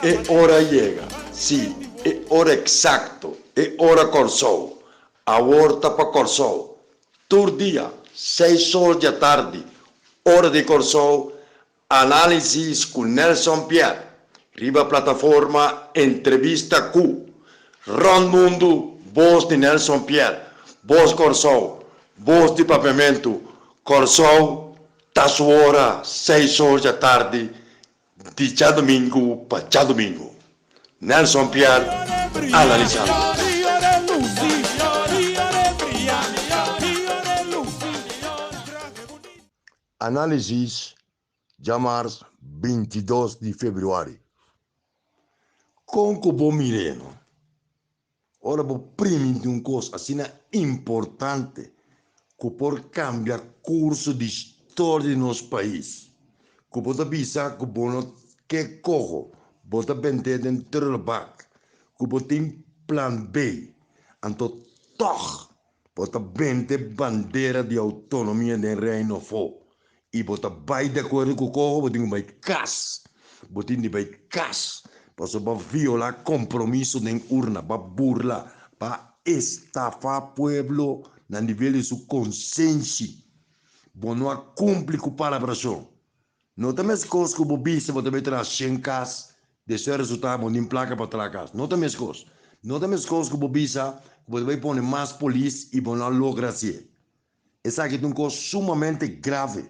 Es hora llega, sí, es hora exacto, es hora Corsou. Aborta para Corsou. Tur dia, 6 horas da tarde, hora de Corsou, análisis con Nelson Pierre. Riba plataforma Entrevista Q. Ron Mundo, voz de Nelson Pierre, voz Corsou, voz de Pavimento, Corsou, tá sua hora, 6 horas da tarde, de já domingo para já domingo. Nelson Pierre, analisando. Análisis, já março, 22 de fevereiro. Com que bom mireno. Ora, vou primeiro uma coisa assim importante que pode cambiar curso de história de nosso país. Que pode avisar que bom que corro, pode vender dentro do banco, que pode ter plan B, então toch, pode vender bandeira de autonomia do reino fo. E pode vai de acordo com o corro, pode vai cas, pode vai cas. Para violar compromisso de urna, para burlar, para estafar pueblo na nível de sua consciência. Bom, não cumpre com a palavra. Não tem mais coisas que o bicho vai também trazer 100 casas, de seu resultado, não placa para trazer casa. Não tem mais coisas. Não tem mais coisas que o bicho vai pôr mais polícia e vai lograr assim. Essa aqui é uma coisa sumamente grave.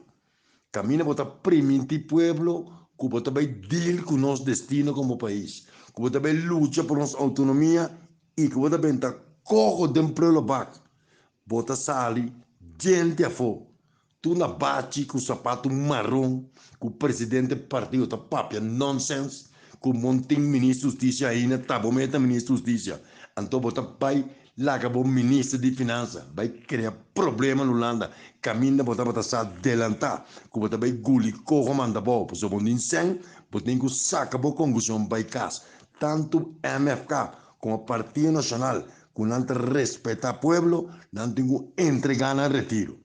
Camina para permitir pueblo que também deal com nosso destino como país, que também luta por nossa autonomia e que também corre dentro do barco. Bota sali, gente a fogo. Tu na bate com o sapato marrom, que o presidente do partido está papia nonsense, que o monte ministro de justiça ainda está bom, ministro de justiça. Então bota pai lá acabou ministro de finanças, vai criar problema no Holanda. Caminha bota se adelantar, que bota vai guli corro manda bom, por isso bom incêndio, bota nem que saca boa concussão vai casa. Tanto MFK como o Partido Nacional, que não respeita o povo, não tem que entregar no retiro.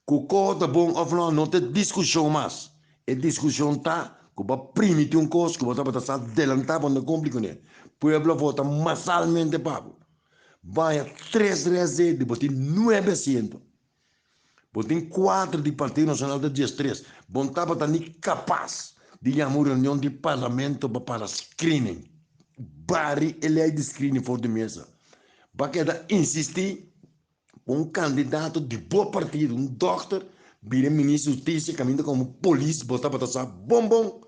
Que o corro bom ou não tem discussão mais. A discussão está que vai permitir um coisa que bota se adelantar quando complica né. O povo vota massalmente pago. Vai a 3 vezes, botem 900. Botem 4 do Partido Nacional de 13. Bom, estava capaz de chamar uma reunião de parlamento para screening. Bari ele de screening fora de mesa. Vai querer insistir um candidato de bom partido, um doutor, vira ministro de justiça, caminha como polícia, botar para passar bom.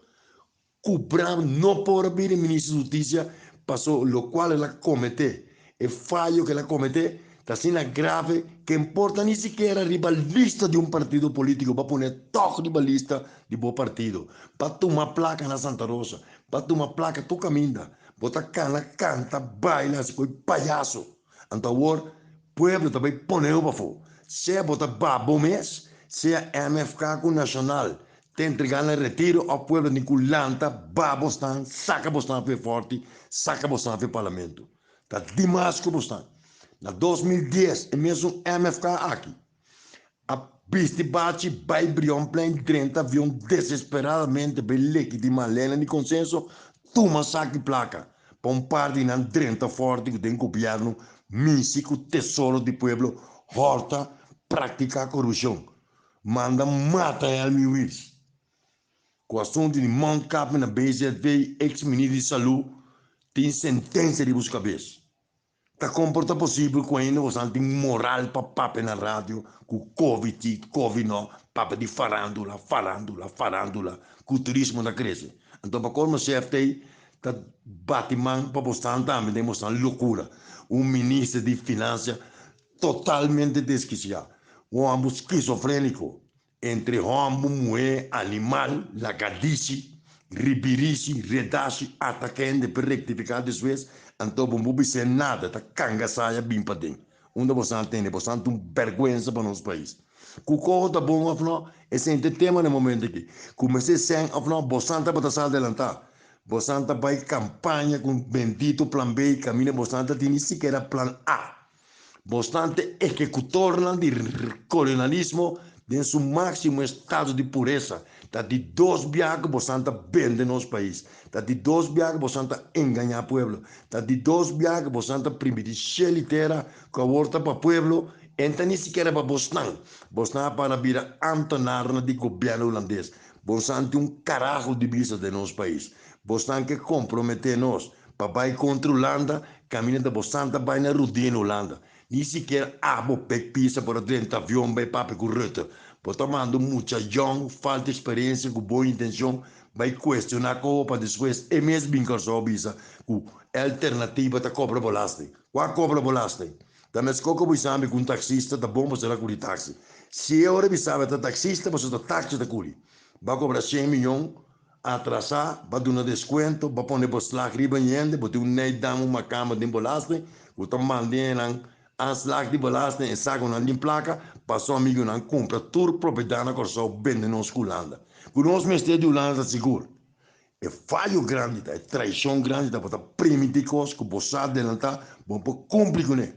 Cobrar não pode vir ministro de justiça, passou o qual ela cometeu. O fallo que ela cometeu está sendo grave, que importa nem sequer a rivalista de um partido político, para pôr toque rivalista de bom partido, para tomar placa na Santa Rosa, para tomar placa, tu caminha, bota cana, canta, baila, se foi palhaço. Então, agora, o povo também poneu para fora. Se é botar babo mês, se é MFK com Nacional, tem entregar no retiro ao povo de Culanta, babo estão, saca bostan foi forte, saca bostan foi parlamento. Está demais que bostan. Na 2010, é mesmo MFK aqui. A pista bate, vai brion plane 30 avião desesperadamente, bem legitimar lena de consenso, toma saque placa. Para um parte na 30 forte que tem governo, místico, tesouro do povo, horta, praticar corrupção. Manda mata Elmi Wills. Com o assunto de Mount Cap na BZV, ex-ministro de Saúde, tem sentença de busca cabeça. Tá comporta possível que ainda você tem moral para papo na rádio, com Covid não, papo de farândula, que o turismo não cresce. Então, para como o CFT, tá batimão para postar também, tem mostrar loucura. Um ministro de finanças totalmente desquiciado. Um homem esquizofrênico, entre homem, mulher, animal, lagadice, ribirice, redace, atacante, para rectificar después. Então, não vai ser nada, tá canga saia bem para dentro. Onde você tem, você tem vergonha para nosso país. O corpo tá bom, afinal, esse é o tema no momento aqui. Comecei sem, afinal, você está para se adelantar. Você vai campanha com bendito plan B, caminho, você tem nem sequer plan A. Você é executor de colonialismo em seu máximo estado de pureza, tá de dois viagens bostante vende nosso país, tá de dois viagens bostante enganar pueblo, tá de dois viagens bostante permitir xelitera que volta para pueblo, então nem sequer para Bostan para vir a antonar de governo holandês, Bostan tem carajo de visa de nosso país, Bostan que comprometer nós, para ir contra a Holanda, caminho de Bostan vai na rodinha Holanda. Ni sequer abo pek pisa para dentro avião vai papo com Rutte. Portanto, muita young, falta experiência, com boa intenção, vai questionar como para depois, é mesmo bem que só visa, com alternativa da cobra belasting. Qual cobra belasting? Também se coca sabe que taxista tá bom para ser com táxi. Se eu revisava que taxista, você tá táxi da curi. Vai cobrar 100 milhões, atrasar, vai dar um desconto, vai pôr para slag riba yende, vai ter nem dar uma cama de belasting, o tamanho as slag de belasting e saco na placa, passou amigo não compra tudo propriedade na corso vende na Holanda. Com nós mestre de Holanda seguro. É falho grande, é traição grande, da para primitivos que você adelantar, bom para cumprir com ele.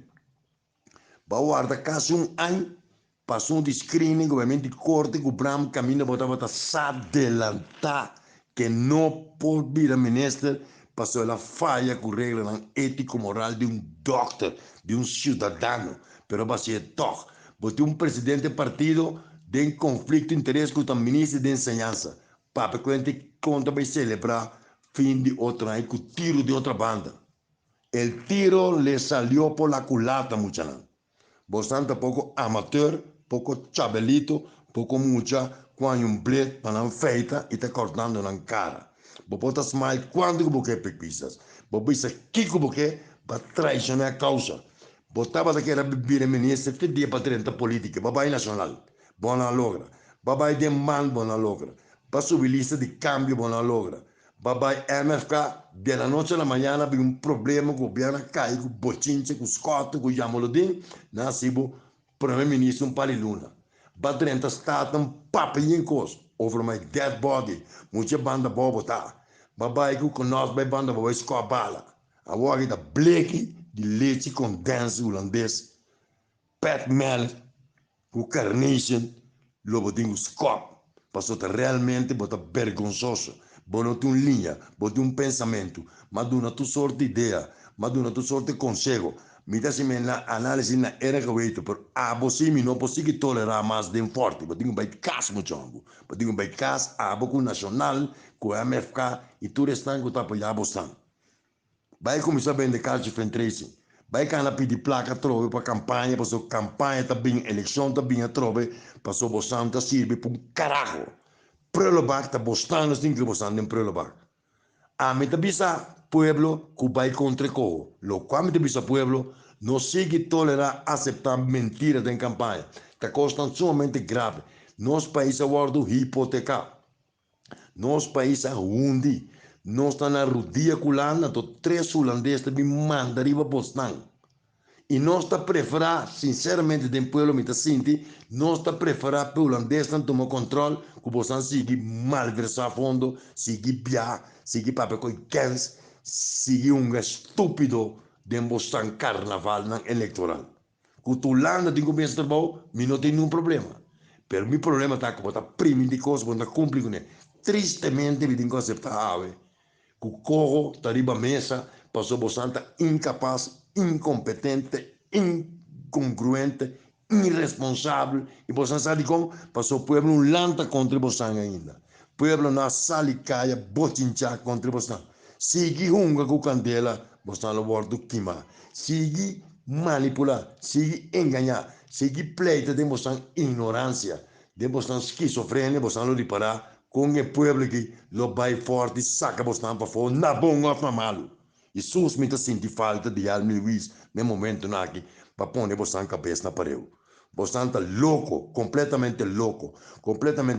Vai guardar caso ano, passou de screening, obviamente de corte, que o Bram caminha para se adelantar, que não pode vir a ministro, passou a falha com regra ético-moral de doctor, de cidadão, pero vai ser toch. Você presidente do partido de conflito de interesse com o ministro de ensinança, para que conta vai celebrar fim de outra, com tiro de outra banda. El tiro le salió por la culata, muchacho. Bastante pouco amateur, pouco chabelito, pouco mucha, quando blade para feita e está cortando na cara. Bota smile quando você pesquisas. Bota kiko porque para traicionar a causa. Botava daquela bebida ministra que dia para 30 política, babai nacional, bona logra. Babai de man, bona logra. Para subir lista de cambio, bona logra. Babai MFK, de la noche a la mañana, vi un problema con gobierno cai, con bochinche, con scotto, con Yamolodin, nasibo, primeiro ministro um paliluna. Badrenta staat een papi in kos, over my dead body, moet je banda bobo ta. Babai ku konos bij banda bobo sko bala. A wagi da bleki, di leite condensed Holandês, pet melk, com carnation, lobo dingo scop. Passou realmente bota vergonzoso. Bono tu linha, bote pensamento, mas duna tu sorte de ideia, mas duna tu sorte de conselho. Me dá se na análise na era que eu vejo, por você não pode tolerar mais de forte, mas digo bem caso muito longo, mas digo bem caso com o nacional, com o MFK e tudo restante que está apoiado bastante. Vai começar a vender carro de frente. Vai canal pedir placa trove para campanha, para sua campanha também, eleição também a trove, para sua bostante serve para carajo. Prullenbak, está bostando, tem que bostando em Prullenbak. A mim bisa pueblo que vai contra o lo qual me bisa pueblo não sigue tolerar aceitar mentiras em campanha. Está costando sumamente grave. Nosso país é o hipotecar. Nosso país é onde nós estamos na rodia culana, do 3 holandeses também manda riba bostando. E nós está preferar, sinceramente, de pueblo me sinti, nós está preferar para o holandês não tomar controle, que você siga malversar fundo, siga biar, siga papel com cães, siga estúpido de mostrar carnaval na eleitoral. Que tu Holanda tem que pensar bom, me não tem nenhum problema. Pero meu problema está que botar primo de coisa, botar cumprir com ele. Tristemente, me tem que aceitar, que o corro está riba mesa, passou bastante incapaz, incompetente, incongruente, irresponsável, e você sabe como? Passou o povo um lanta contra você ainda. O povo não sale caia, bochinchar contra você. Sigue hunga com candela, você não volta queimar. Sigue manipular, sigue enganar, sigue pleita de você ignorância, de você esquizofrenia, você não reparar, com o povo que lo vai forte, saca você para fora, na bom ou na malo. E sus me senti falta de alma Luiz, no momento aqui, para pôr você na cabeça na parede. Você está louco, completamente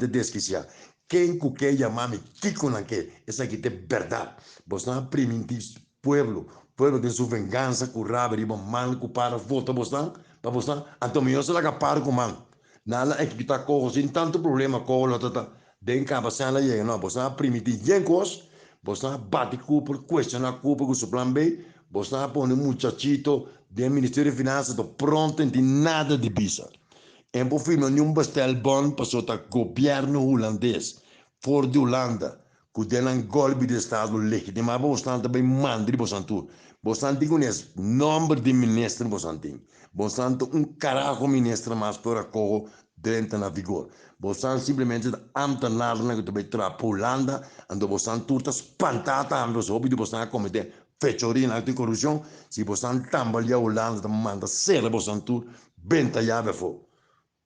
desquiciado. Quem que chamar-me Kiko não quer, essa aqui é verdade. Você está primitivo, pueblo de sua vingança, com rabo, riba, mal, com para, volta você, para você, então eu sou lá capaz com mal. Nada é que está com sem tanto problema com o outro, den cabeça lá e não, você está primitivo, bem coisa. Você bate culpa, questiona a culpa com o seu plano B, você põe um muchachito do Ministério de Finanças pronto, não tem nada de bisa. En por firma nenhum bestelbon passou o governo holandês, fora de Holanda, que tem um golpe de Estado legítimo, mas você também manda de você. Você tem um número de ministros, você tem. Você tem carajo ministro mais para correr dentro na vigor. Você simplesmente ambtenaar que também para a Holanda, onde você turta espantata, ambos hobby de você cometer fechoria de corrupção, se você também a Holanda, manda ser você tur, bem talhado for.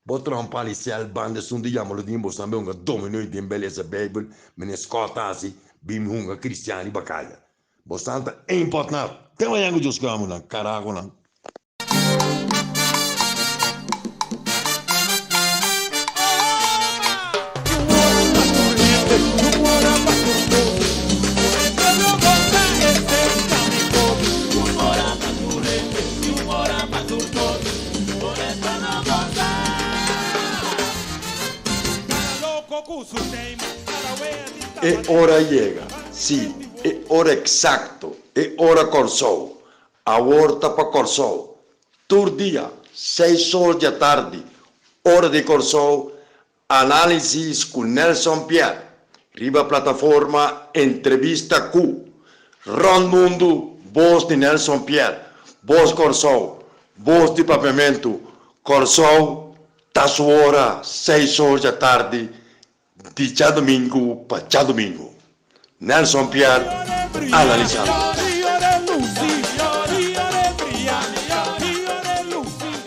Botra un policial bande sun di yamolo di imbo sambe unga domino di beleza Bible mene skota asi bim hunga cristiani bakaya. Bostanta é importante. Tem uma yango dos camu na carago na. E ora llega, sì, e ora exacto, e ora Corsou, a volta para Corsou, tur dia, 6 horas da tarde, hora de Corsou, análise com Nelson Pierre, riba plataforma Entrevista Q, Ron Mundo, voz de Nelson Pierre, voz Corsou, voz de Pavimento, Corsou, ta sua hora, 6 horas da tarde, de domingo para domingo. Nelson Pierre, analisando.